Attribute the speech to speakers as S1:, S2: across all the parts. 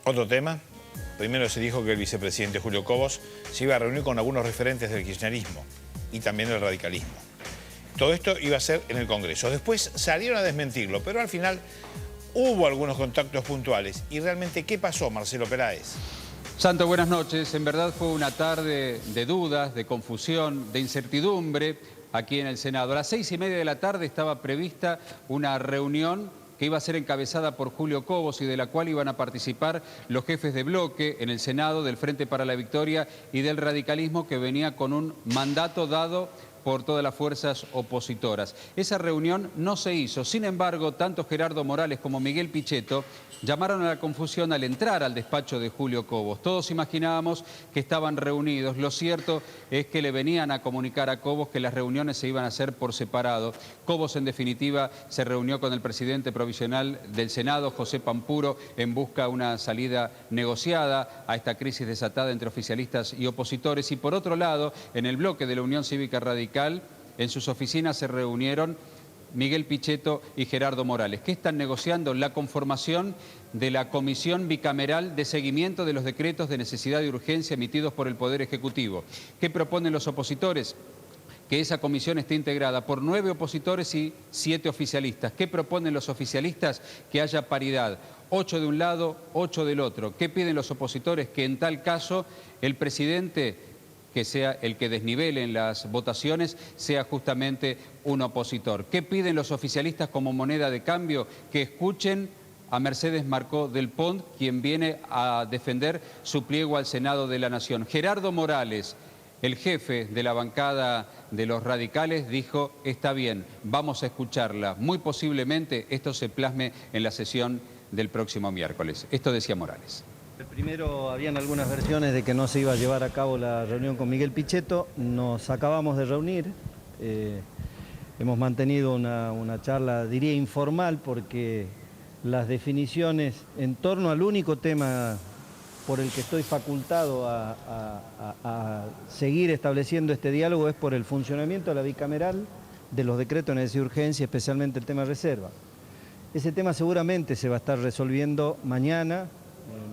S1: Otro tema. Primero se dijo que el vicepresidente Julio Cobos se iba a reunir con algunos referentes del kirchnerismo y también del radicalismo. Todo esto iba a ser en el Congreso. Después salieron a desmentirlo, pero al final hubo algunos contactos puntuales. ¿Y realmente qué pasó, Marcelo Peláez?
S2: Santo, buenas noches. En verdad fue una tarde de dudas, de confusión, de incertidumbre aquí en el Senado. A las 6:30 de la tarde estaba prevista una reunión que iba a ser encabezada por Julio Cobos y de la cual iban a participar los jefes de bloque en el Senado del Frente para la Victoria y del radicalismo, que venía con un mandato dado por todas las fuerzas opositoras. Esa reunión no se hizo. Sin embargo, tanto Gerardo Morales como Miguel Pichetto llamaron a la confusión al entrar al despacho de Julio Cobos. Todos imaginábamos que estaban reunidos. Lo cierto es que le venían a comunicar a Cobos que las reuniones se iban a hacer por separado. Cobos, en definitiva, se reunió con el presidente provisional del Senado, José Pampuro, en busca de una salida negociada a esta crisis desatada entre oficialistas y opositores. Y por otro lado, en el bloque de la Unión Cívica Radical, en sus oficinas se reunieron Miguel Pichetto y Gerardo Morales, que están negociando la conformación de la Comisión Bicameral de Seguimiento de los Decretos de Necesidad y Urgencia emitidos por el Poder Ejecutivo. ¿Qué proponen los opositores? Que esa comisión esté integrada por 9 opositores y 7 oficialistas. ¿Qué proponen los oficialistas? Que haya paridad, 8 de un lado, 8 del otro. ¿Qué piden los opositores? Que en tal caso el presidente, que sea el que desnivele en las votaciones, sea justamente un opositor. ¿Qué piden los oficialistas como moneda de cambio? Que escuchen a Mercedes Marcó del Pont, quien viene a defender su pliego al Senado de la Nación. Gerardo Morales, el jefe de la bancada de los radicales, dijo: está bien, vamos a escucharla. Muy posiblemente esto se plasme en la sesión del próximo miércoles. Esto decía Morales.
S3: Primero, habían algunas versiones de que no se iba a llevar a cabo la reunión con Miguel Pichetto. Nos acabamos de reunir. Hemos mantenido una charla, diría, informal, porque las definiciones en torno al único tema por el que estoy facultado a seguir estableciendo este diálogo es por el funcionamiento de la bicameral, de los decretos de necesidad y urgencia, especialmente el tema de reserva. Ese tema seguramente se va a estar resolviendo mañana.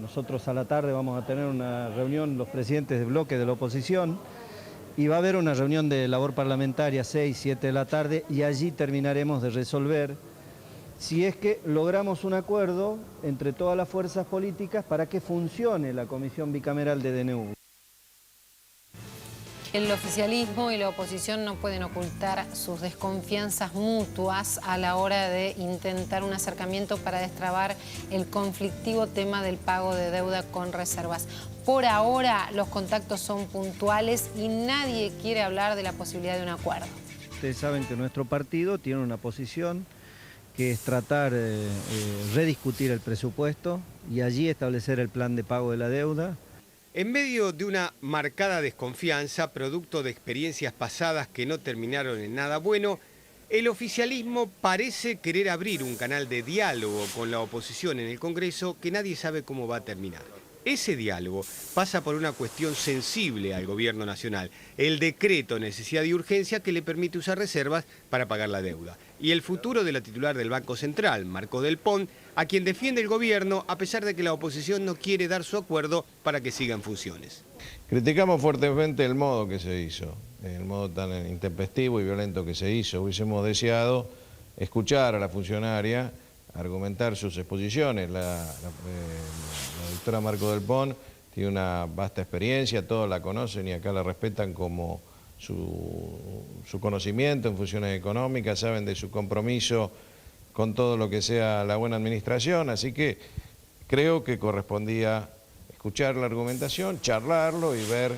S3: Nosotros a la tarde vamos a tener una reunión, los presidentes de bloque de la oposición, y va a haber una reunión de labor parlamentaria 6, 7 de la tarde, y allí terminaremos de resolver si es que logramos un acuerdo entre todas las fuerzas políticas para que funcione la Comisión Bicameral de DNU.
S4: El oficialismo y la oposición no pueden ocultar sus desconfianzas mutuas a la hora de intentar un acercamiento para destrabar el conflictivo tema del pago de deuda con reservas. Por ahora los contactos son puntuales y nadie quiere hablar de la posibilidad de un acuerdo.
S3: Ustedes saben que nuestro partido tiene una posición que es tratar de rediscutir el presupuesto y allí establecer el plan de pago de la deuda.
S5: En medio de una marcada desconfianza, producto de experiencias pasadas que no terminaron en nada bueno, el oficialismo parece querer abrir un canal de diálogo con la oposición en el Congreso que nadie sabe cómo va a terminar. Ese diálogo pasa por una cuestión sensible al gobierno nacional, el decreto de necesidad y urgencia que le permite usar reservas para pagar la deuda, y el futuro de la titular del Banco Central, Marcó del Pont, a quien defiende el gobierno a pesar de que la oposición no quiere dar su acuerdo para que siga en funciones.
S6: Criticamos fuertemente el modo que se hizo, el modo tan intempestivo y violento que se hizo. Hubiésemos deseado escuchar a la funcionaria argumentar sus exposiciones. La doctora Marcó del Pont tiene una vasta experiencia, todos la conocen y acá la respetan como su conocimiento en funciones económicas, saben de su compromiso con todo lo que sea la buena administración, así que creo que correspondía escuchar la argumentación, charlarlo y ver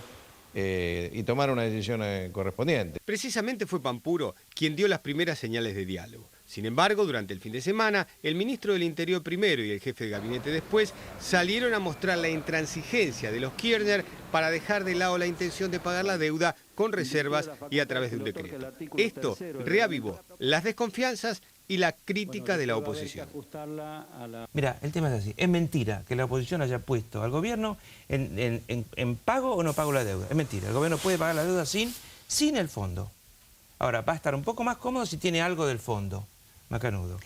S6: y tomar una decisión correspondiente.
S5: Precisamente fue Pampuro quien dio las primeras señales de diálogo. Sin embargo, durante el fin de semana, el ministro del Interior primero y el jefe de gabinete después salieron a mostrar la intransigencia de los Kirchner para dejar de lado la intención de pagar la deuda con reservas y a través de un decreto. Esto reavivó las desconfianzas y la crítica de la oposición.
S7: Mira, el tema es así. Es mentira que la oposición haya puesto al gobierno en pago o no pago la deuda. Es mentira. El gobierno puede pagar la deuda sin el fondo. Ahora, va a estar un poco más cómodo si tiene algo del fondo. Macanudo.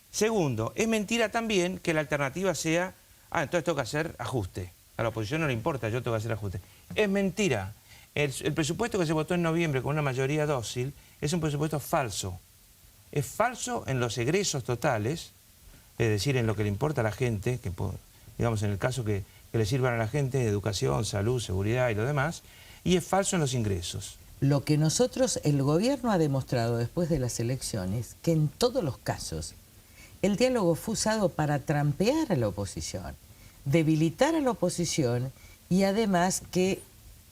S7: Segundo, es mentira también que la alternativa sea entonces tengo que hacer ajuste. A la oposición no le importa, yo tengo que hacer ajuste. Es mentira. El presupuesto que se votó en noviembre con una mayoría dócil es un presupuesto falso. Es falso en los egresos totales, es decir, en lo que le importa a la gente, que digamos en el caso que le sirvan a la gente, educación, salud, seguridad y lo demás, y es falso en los ingresos.
S8: Lo que nosotros, el gobierno ha demostrado después de las elecciones, que en todos los casos el diálogo fue usado para trampear a la oposición, debilitar a la oposición y además que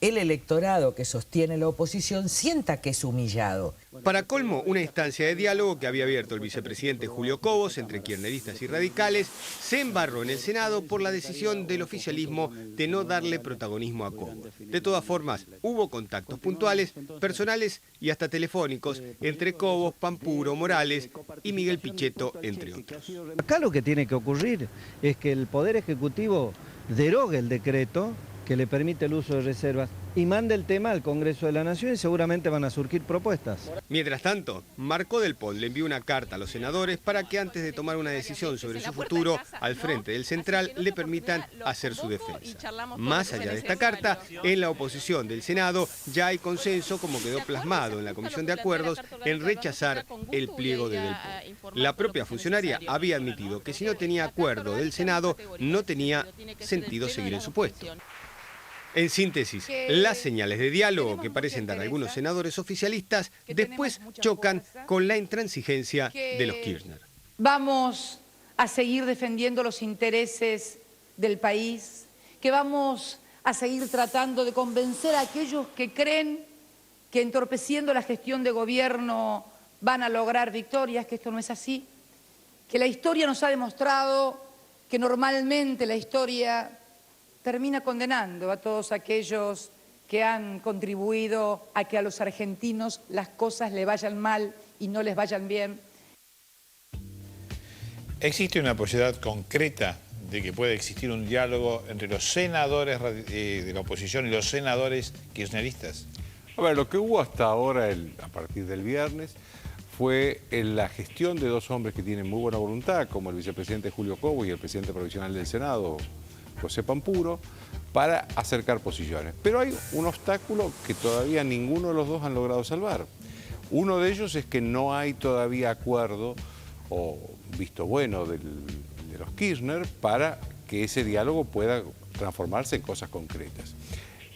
S8: el electorado que sostiene la oposición sienta que es humillado.
S5: Para colmo, una instancia de diálogo que había abierto el vicepresidente Julio Cobos entre kirchneristas y radicales se embarró en el Senado por la decisión del oficialismo de no darle protagonismo a Cobos. De todas formas, hubo contactos puntuales, personales y hasta telefónicos entre Cobos, Pampuro, Morales y Miguel Pichetto, entre otros.
S3: Acá lo que tiene que ocurrir es que el Poder Ejecutivo derogue el decreto que le permite el uso de reservas y mande el tema al Congreso de la Nación y seguramente van a surgir propuestas.
S5: Mientras tanto, Marco Del Pont le envió una carta a los senadores para que antes de tomar una decisión sobre su futuro al frente del Central le permitan hacer su defensa. Más allá de esta carta, en la oposición del Senado ya hay consenso, como quedó plasmado en la Comisión de Acuerdos, en rechazar el pliego de Del Pont. La propia funcionaria había admitido que si no tenía acuerdo del Senado, no tenía sentido seguir en su puesto. En síntesis, las señales de diálogo que parecen dar algunos senadores oficialistas después chocan con la intransigencia de los Kirchner.
S9: Vamos a seguir defendiendo los intereses del país, que vamos a seguir tratando de convencer a aquellos que creen que entorpeciendo la gestión de gobierno van a lograr victorias, que esto no es así, que la historia nos ha demostrado que normalmente la historia termina condenando a todos aquellos que han contribuido a que a los argentinos las cosas le vayan mal y no les vayan bien.
S1: ¿Existe una posibilidad concreta de que pueda existir un diálogo entre los senadores de la oposición y los senadores kirchneristas?
S10: A ver, lo que hubo hasta ahora, a partir del viernes, fue en la gestión de dos hombres que tienen muy buena voluntad, como el vicepresidente Julio Cobos y el presidente provisional del Senado, José Pampuro, para acercar posiciones. Pero hay un obstáculo que todavía ninguno de los dos han logrado salvar. Uno de ellos es que no hay todavía acuerdo o visto bueno de los Kirchner para que ese diálogo pueda transformarse en cosas concretas.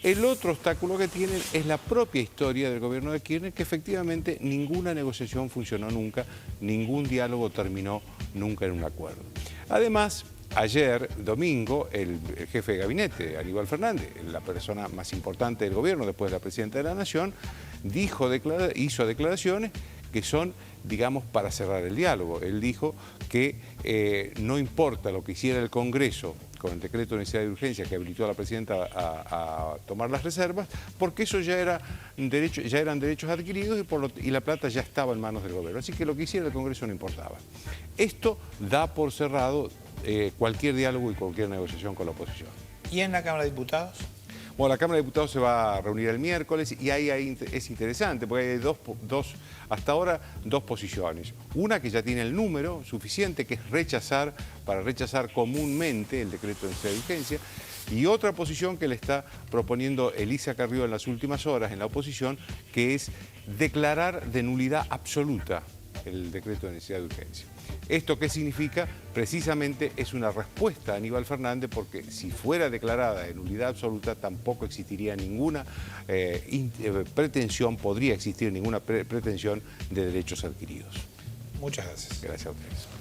S10: El otro obstáculo que tienen es la propia historia del gobierno de Kirchner, que efectivamente ninguna negociación funcionó nunca, ningún diálogo terminó nunca en un acuerdo. Además, ayer, domingo, el jefe de gabinete, Aníbal Fernández, la persona más importante del gobierno después de la presidenta de la Nación, hizo declaraciones que son, digamos, para cerrar el diálogo. Él dijo que no importa lo que hiciera el Congreso con el decreto de necesidad de urgencia que habilitó a la presidenta a tomar las reservas, porque eso ya eran derechos adquiridos y la plata ya estaba en manos del gobierno. Así que lo que hiciera el Congreso no importaba. Esto da por cerrado cualquier diálogo y cualquier negociación con la oposición.
S1: ¿Y en la Cámara de Diputados?
S10: Bueno, la Cámara de Diputados se va a reunir el miércoles y ahí es interesante porque hay hasta ahora dos posiciones. Una que ya tiene el número suficiente, que es para rechazar comúnmente el decreto de necesidad de urgencia, y otra posición que le está proponiendo Elisa Carrió en las últimas horas en la oposición, que es declarar de nulidad absoluta el decreto de necesidad de urgencia. ¿Esto qué significa? Precisamente es una respuesta a Aníbal Fernández, porque si fuera declarada de nulidad absoluta tampoco existiría ninguna pretensión, podría existir ninguna pretensión de derechos adquiridos.
S1: Muchas gracias.
S10: Gracias a ustedes.